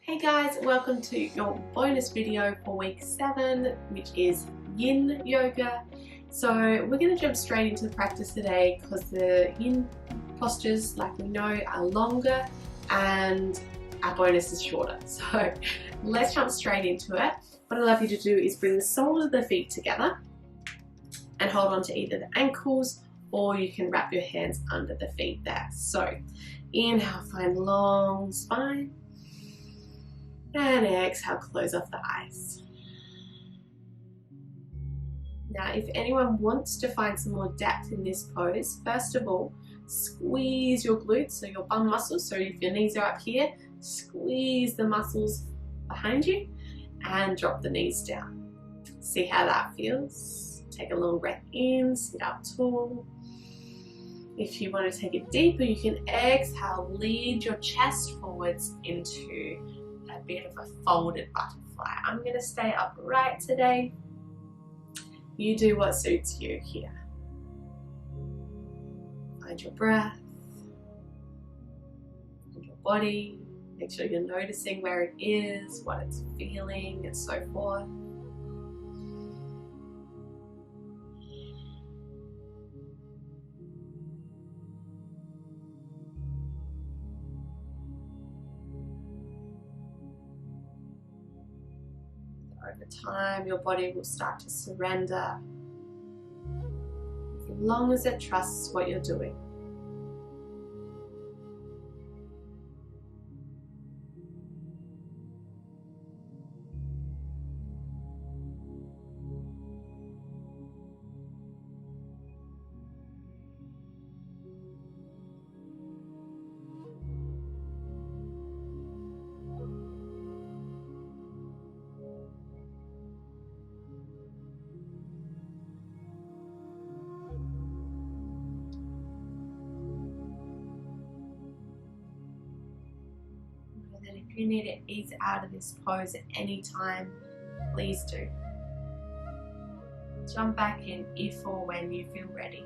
Hey guys, welcome to your bonus video for week 7, which is yin yoga. So we're going to jump straight into the practice today because the yin postures, like we know, are longer and our bonus is shorter. So let's jump straight into it. What I'd love you to do is bring the soles of the feet together and hold on to either the ankles, or you can wrap your hands under the feet there. So inhale, find long spine. And exhale, close off the eyes. Now, if anyone wants to find some more depth in this pose, first of all, squeeze your glutes, so your bum muscles. So if your knees are up here, squeeze the muscles behind you and drop the knees down. See how that feels. Take a long breath in, sit up tall. If you want to take it deeper, you can exhale, lead your chest forwards into a bit of a folded butterfly. I'm going to stay upright today. You do what suits you here. Find your breath, find your body. Make sure you're noticing where it is, what it's feeling, and so forth. Over time, your body will start to surrender as long as it trusts what you're doing. If you need to ease out of this pose at any time, please do. Jump back in if or when you feel ready.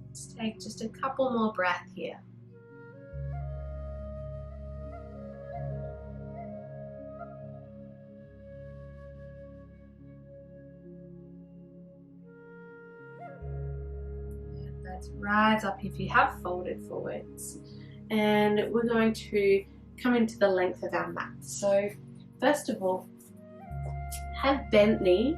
Let's take just a couple more breaths here. Let's rise up if you have folded forwards, and we're going to come into the length of our mat. So first of all, have bent knees.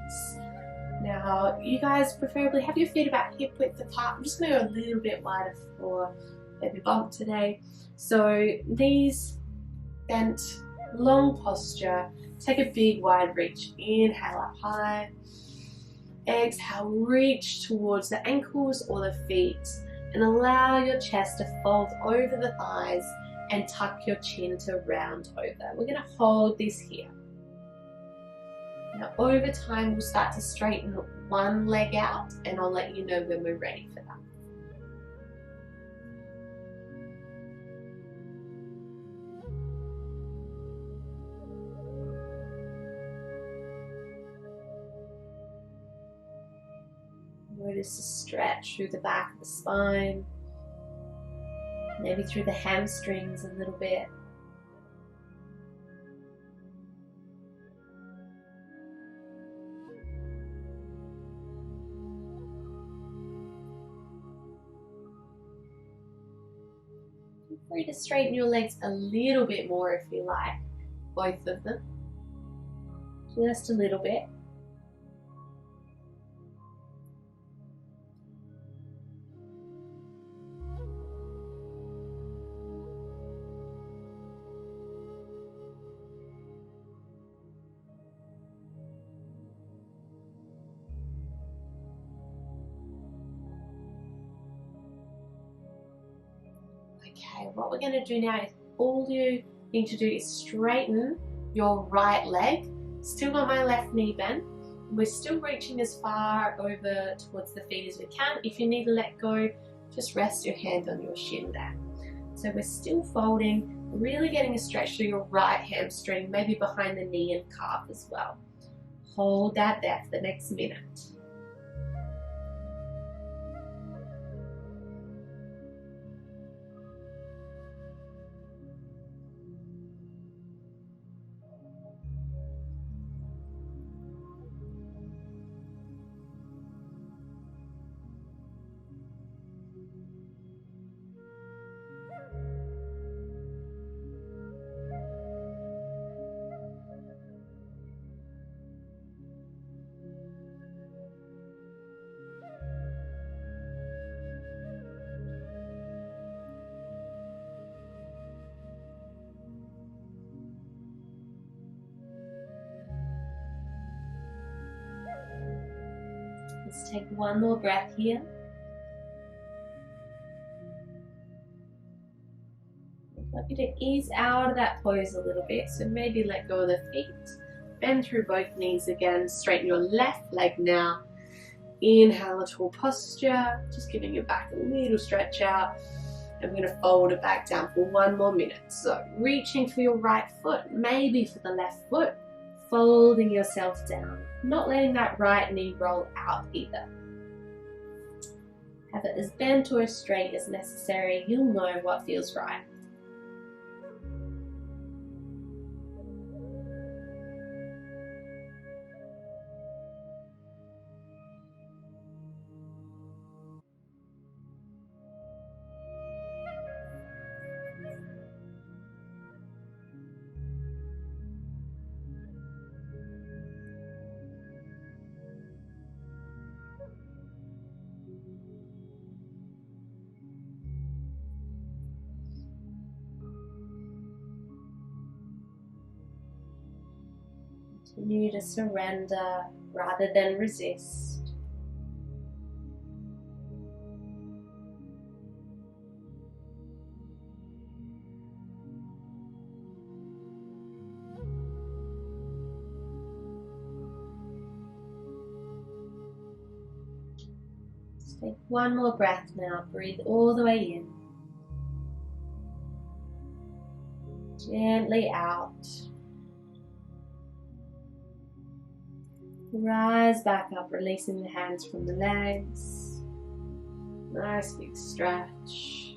Now you guys preferably have your feet about hip width apart. I'm just going to go a little bit wider for baby bump today. So knees bent, long posture. Take a big wide reach. Inhale up high. Exhale, reach towards the ankles or the feet and allow your chest to fold over the thighs and tuck your chin to round over. We're going to hold this here. Now over time we'll start to straighten one leg out, and I'll let you know when we're ready for that. Notice a stretch through the back of the spine, maybe through the hamstrings a little bit. Feel free to straighten your legs a little bit more if you like, both of them, just a little bit. Okay, what we're going to do now is all you need to do is straighten your right leg. Still got my left knee bent. We're still reaching as far over towards the feet as we can. If you need to let go, just rest your hand on your shin there. So we're still folding, really getting a stretch through your right hamstring, maybe behind the knee and calf as well. Hold that there for the next minute. Let's take one more breath here. I'd like you to ease out of that pose a little bit, so maybe let go of the feet. Bend through both knees again, straighten your left leg now. Inhale, a tall posture, just giving your back a little stretch out. And we're going to fold it back down for one more minute. So reaching for your right foot, maybe for the left foot, folding yourself down, not letting that right knee roll out either. Have it as bent or as straight as necessary. You'll know what feels right. Continue to surrender rather than resist. Just take one more breath now. Breathe all the way in. Gently out. Rise back up, releasing the hands from the legs. Nice big stretch.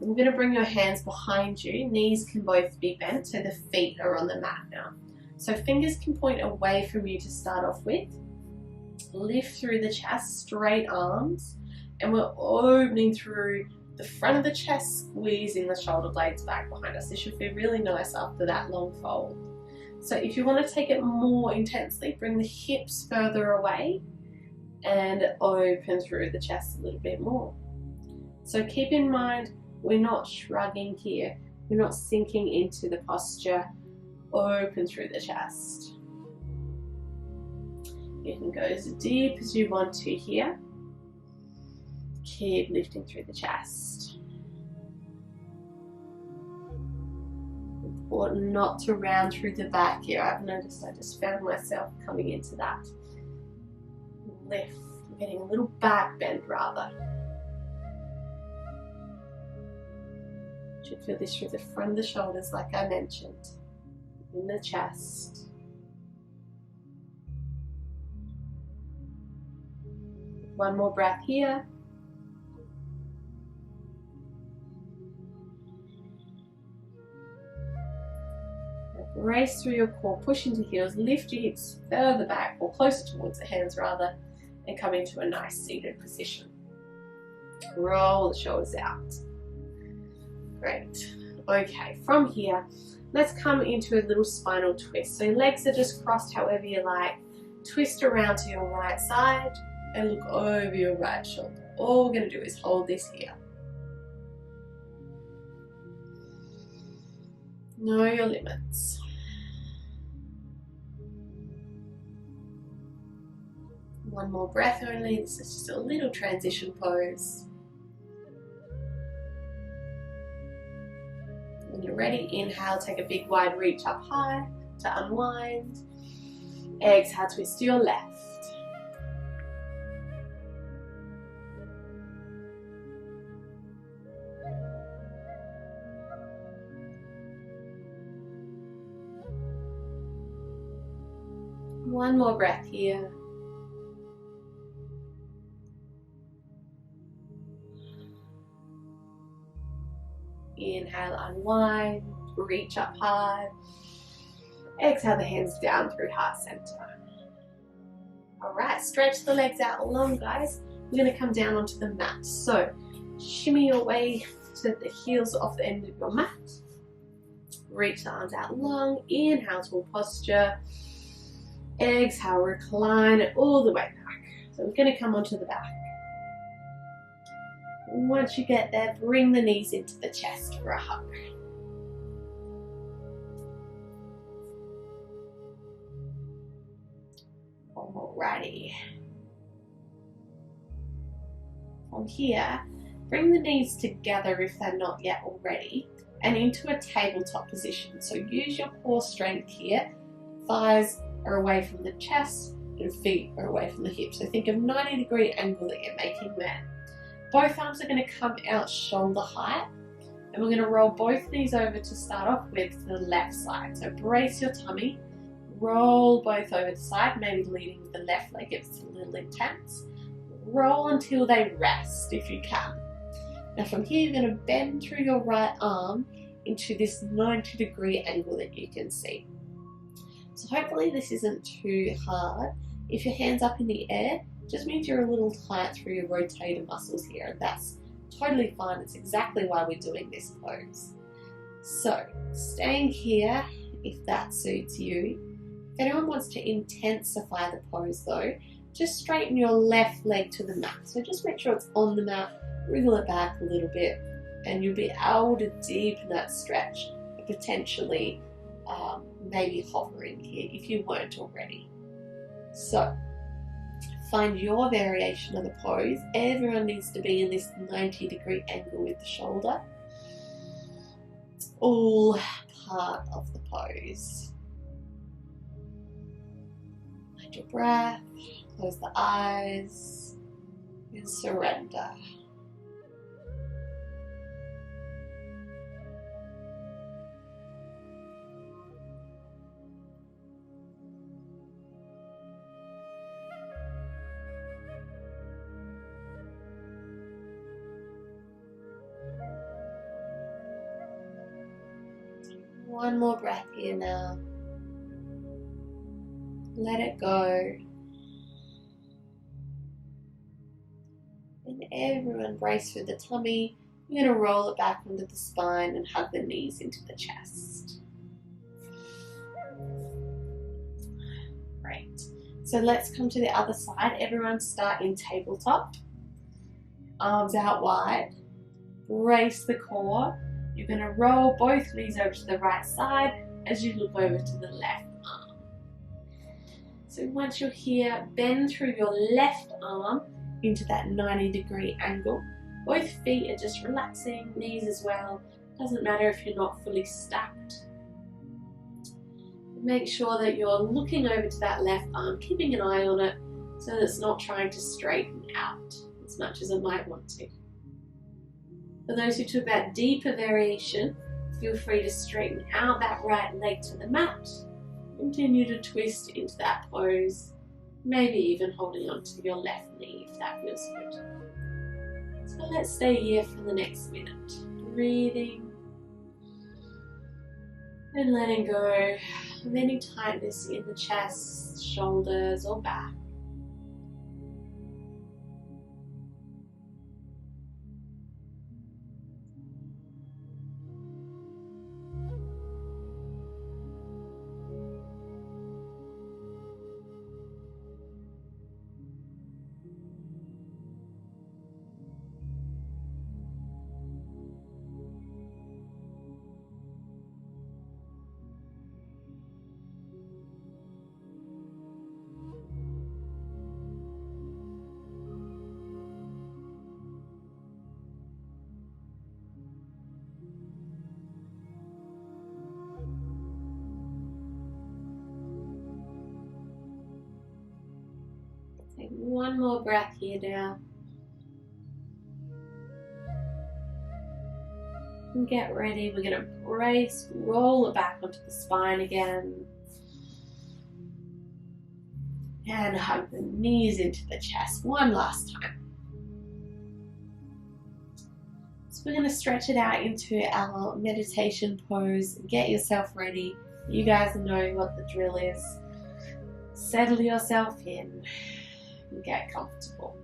I'm going to bring your hands behind you. Knees can both be bent, so the feet are on the mat now. So fingers can point away from you to start off with. Lift through the chest, straight arms, and we're opening through the front of the chest, squeezing the shoulder blades back behind us. This should feel really nice after that long fold. So if you want to take it more intensely, bring the hips further away and open through the chest a little bit more. So keep in mind, we're not shrugging here. We're not sinking into the posture. Open through the chest. You can go as deep as you want to here. Keep lifting through the chest. Important not to round through the back here. I've noticed I just found myself coming into that lift, getting a little back bend rather. Should feel this through the front of the shoulders like I mentioned, in the chest. One more breath here. Brace through your core, push into heels, lift your hips further back or closer towards the hands rather, and come into a nice seated position. Roll the shoulders out. Great. Okay, from here, let's come into a little spinal twist. So legs are just crossed however you like. Twist around to your right side and look over your right shoulder. All we're going to do is hold this here. Know your limits. One more breath only. This is just a little transition pose. When you're ready, inhale, take a big wide reach up high to unwind. Exhale, twist to your left. One more breath here. Inhale, unwind, reach up high. Exhale the hands down through heart center. Alright, stretch the legs out long, guys. We're going to come down onto the mat. So, shimmy your way to the heels off the end of your mat. Reach the arms out long. Inhale, tall posture. Exhale, recline it all the way back. So we're going to come onto the back. Once you get there, bring the knees into the chest for a hug. Alrighty. From here, bring the knees together if they're not yet already, and into a tabletop position. So use your core strength here. Thighs are away from the chest and feet are away from the hips. So think of 90-degree angle that you're making there. Both arms are going to come out shoulder height, and we're going to roll both knees over to start off with to the left side. So brace your tummy, roll both over the side, maybe leading with the left leg if it's a little intense. Roll until they rest if you can. Now from here you're going to bend through your right arm into this 90-degree angle that you can see. So hopefully this isn't too hard. If your hand's up in the air, just means you're a little tight through your rotator muscles here, and that's totally fine. It's exactly why we're doing this pose. So staying here if that suits you. If anyone wants to intensify the pose though, just straighten your left leg to the mat. So just make sure it's on the mat, wriggle it back a little bit, and you'll be able to deepen that stretch, and potentially maybe hovering here if you weren't already. So find your variation of the pose. Everyone needs to be in this 90-degree angle with the shoulder. It's all part of the pose. Find your breath, close the eyes, and surrender. One more breath here now. Let it go. And everyone brace through the tummy. We're going to roll it back onto the spine and hug the knees into the chest. Great. So let's come to the other side. Everyone start in tabletop. Arms out wide. Brace the core. You're going to roll both knees over to the right side as you look over to the left arm. So once you're here, bend through your left arm into that 90-degree angle. Both feet are just relaxing, knees as well. Doesn't matter if you're not fully stacked. Make sure that you're looking over to that left arm, keeping an eye on it so that it's not trying to straighten out as much as it might want to. For those who took that deeper variation, feel free to straighten out that right leg to the mat. Continue to twist into that pose, maybe even holding on to your left knee if that feels good. So let's stay here for the next minute. Breathing and letting go of any tightness in the chest, shoulders or back. Take one more breath here now. And get ready, we're going to brace, roll it back onto the spine again. And hug the knees into the chest one last time. So we're going to stretch it out into our meditation pose. Get yourself ready. You guys know what the drill is. Settle yourself in and get comfortable.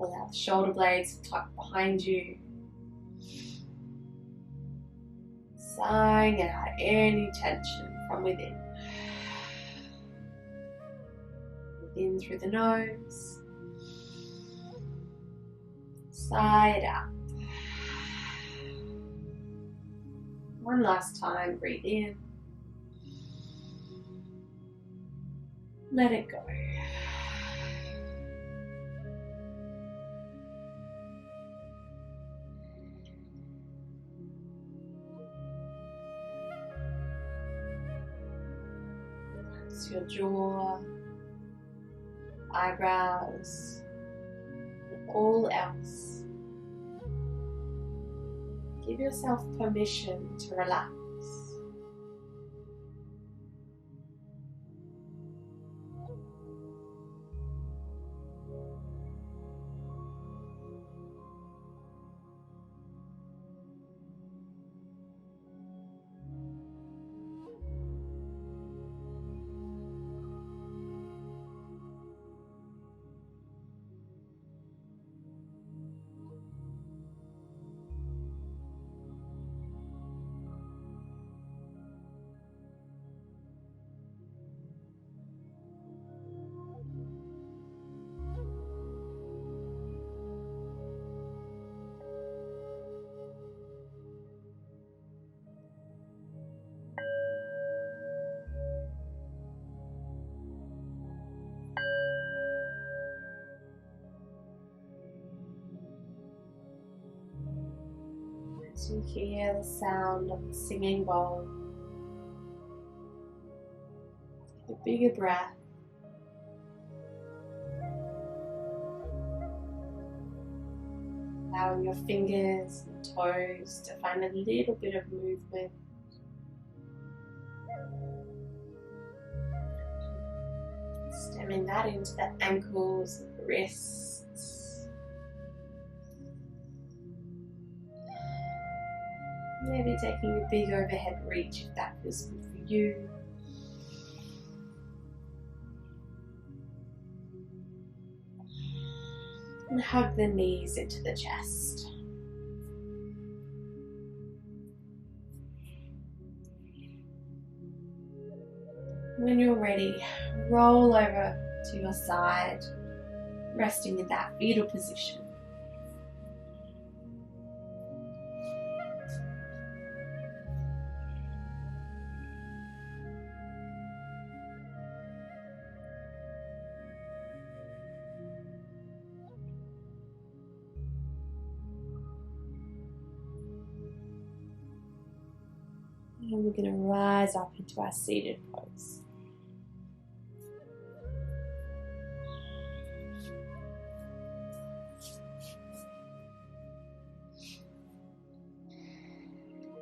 Allow the shoulder blades to tuck behind you. Sighing out any tension from within. Breathe in through the nose. Sigh it out. One last time, breathe in. Let it go. Relax your jaw, eyebrows, and all else. Give yourself permission to relax. As you hear the sound of the singing bowl, take a bigger breath. Allowing your fingers and toes to find a little bit of movement. Stemming that into the ankles and the wrists. Maybe taking a big overhead reach if that feels good for you. And hug the knees into the chest. When you're ready, roll over to your side, resting in that fetal position. And we're going to rise up into our seated pose.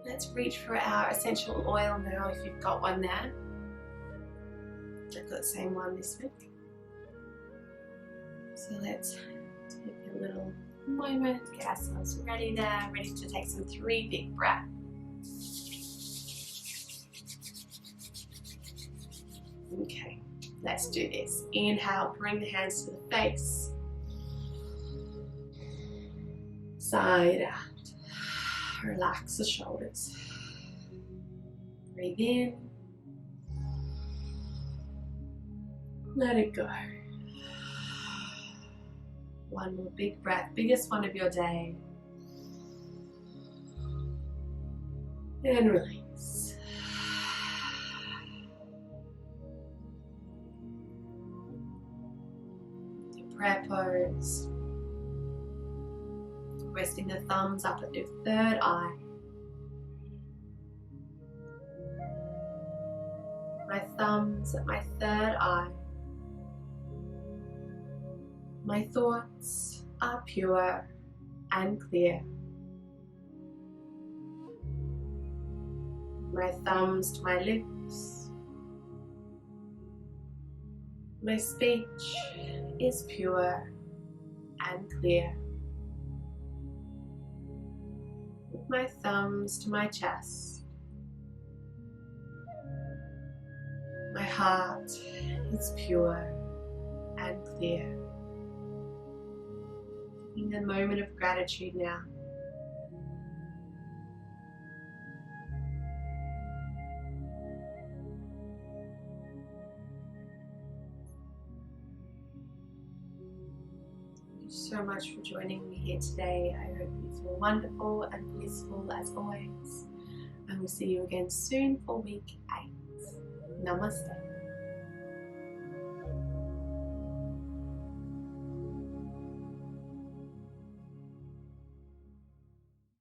Let's reach for our essential oil now if you've got one there. I've got the same one this week. So let's take a little moment, get ourselves ready there, ready to take some 3 big breaths. Okay, let's do this. Inhale, bring the hands to the face. Side out. Relax the shoulders. Breathe in. Let it go. One more big breath, biggest one of your day. And release. Your prayer pose. Resting the thumbs up at your third eye. My thumbs at my third eye. My thoughts are pure and clear. My thumbs to my lips. My speech is pure and clear. With my thumbs to my chest. My heart is pure and clear. In a moment of gratitude now. Thank you so much for joining me here today. I hope you feel wonderful and blissful as always. And we'll see you again soon for week 8. Namaste.